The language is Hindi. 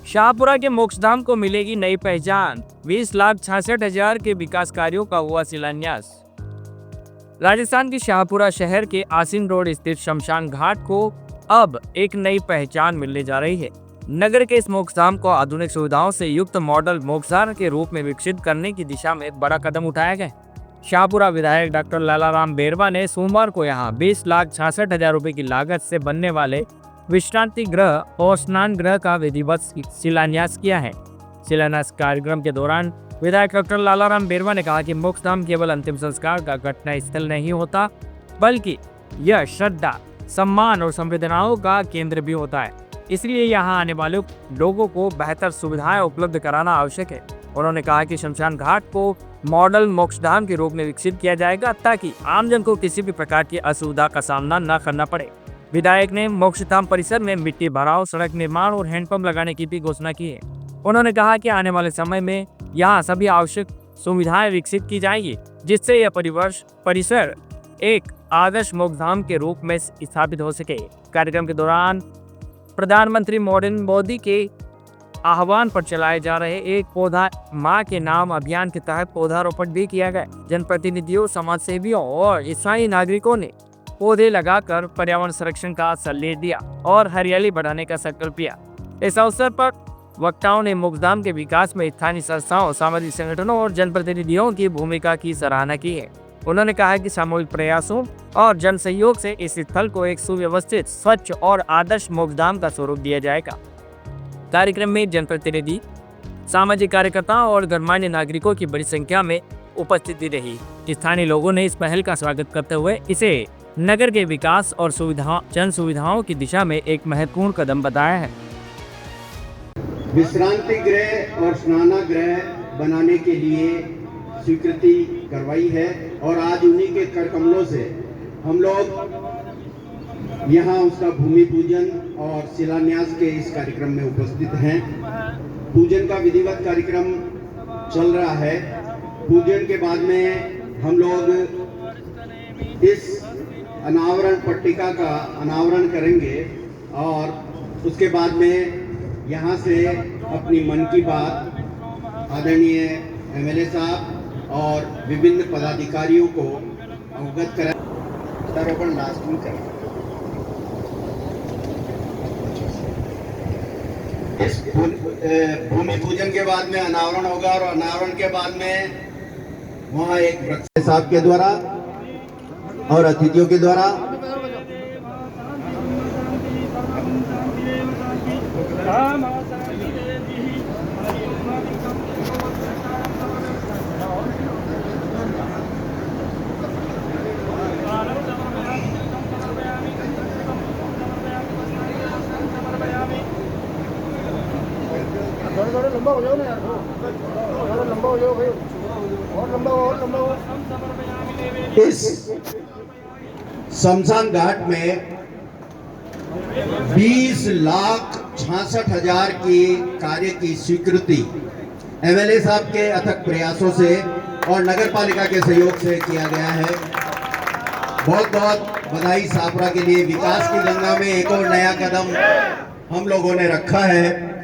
शाहपुरा के मोक्षधाम को मिलेगी नई पहचान। 20,66,000 के विकास कार्यों का हुआ शिलान्यास। राजस्थान के शाहपुरा शहर के आसिन रोड स्थित शमशान घाट को अब एक नई पहचान मिलने जा रही है। नगर के इस मोक्षधाम को आधुनिक सुविधाओं से युक्त मॉडल मोक्षधाम के रूप में विकसित करने की दिशा में एक बड़ा कदम उठाया गया। शाहपुरा विधायक डॉक्टर लालाराम बेरवा ने सोमवार को यहां 20,66,000 रुपए की लागत से बनने वाले विश्रांति गृह और स्नान गृह का विधिवत शिलान्यास किया है। शिलान्यास कार्यक्रम के दौरान विधायक डॉक्टर लालाराम बेरवा ने कहा कि मोक्षधाम केवल अंतिम संस्कार का घटना स्थल नहीं होता, बल्कि यह श्रद्धा, सम्मान और संवेदनाओं का केंद्र भी होता है। इसलिए यहाँ आने वाले लोगों को बेहतर सुविधाएं उपलब्ध कराना आवश्यक है। उन्होंने कहा कि शमशान घाट को मॉडल मोक्षधाम के रूप में विकसित किया जाएगा ताकि आमजन को किसी भी प्रकार की असुविधा का सामना न करना पड़े। विधायक ने मोक्षधाम परिसर में मिट्टी भराव, सड़क निर्माण और हैंडपंप लगाने की भी घोषणा की है। उन्होंने कहा कि आने वाले समय में यहाँ सभी आवश्यक सुविधाएं विकसित की जाएंगी, जिससे यह परिसर एक आदर्श मोक्षधाम के रूप में स्थापित हो सके। कार्यक्रम के दौरान प्रधानमंत्री नरेंद्र मोदी के आह्वान पर चलाए जा रहे एक पौधा माँ के नाम अभियान के तहत पौधारोपण भी किया गया। जनप्रतिनिधियों, समाज सेवियों और स्थानीय नागरिकों ने पौधे लगाकर पर्यावरण संरक्षण का संदेश दिया और हरियाली बढ़ाने का संकल्प लिया। इस अवसर पर वक्ताओं ने मोक्षधाम के विकास में स्थानीय संस्थाओं, सामाजिक संगठनों और जनप्रतिनिधियों की भूमिका की सराहना की है। उन्होंने कहा कि सामूहिक प्रयासों और जन सहयोग से इस स्थल को एक सुव्यवस्थित, स्वच्छ और आदर्श मोक्षधाम का स्वरूप दिया जाएगा। कार्यक्रम में जनप्रतिनिधि, सामाजिक कार्यकर्ताओं और गणमान्य नागरिकों की बड़ी संख्या में उपस्थिति रही। स्थानीय लोगों ने इस पहल का स्वागत करते हुए इसे नगर के विकास और जन सुविधाओं की दिशा में एक महत्वपूर्ण कदम बताया है। विश्रांति गृह और स्नानागृह बनाने के लिए स्वीकृति करवाई है और आज उन्हीं के कर कमलों से हम लोग यहाँ उसका भूमि पूजन और शिलान्यास के इस कार्यक्रम में उपस्थित हैं। पूजन का विधिवत कार्यक्रम चल रहा है। पूजन के बाद में हम लोग इस अनावरण पट्टिका का अनावरण करेंगे और उसके बाद में यहाँ से अपनी मन की बात आदरणीय एमएलए साहब और विभिन्न पदाधिकारियों को अवगत करें। पौधारोपण लास्ट में करें। इस भूमि पूजन के बाद में अनावरण होगा और अनावरण के बाद में वहाँ एक वृक्ष साहब के द्वारा और अतिथियों के द्वारा लंबा हो जाओ ना यार, लंबा हो जाओ भाई, और लंबा हो। इस शमशान घाट में 20,66,000 की कार्य की स्वीकृति एमएलए साहब के अथक प्रयासों से और नगर पालिका के सहयोग से किया गया है। बहुत बहुत बधाई शाहपुरा के लिए। विकास की गंगा में एक और नया कदम हम लोगों ने रखा है।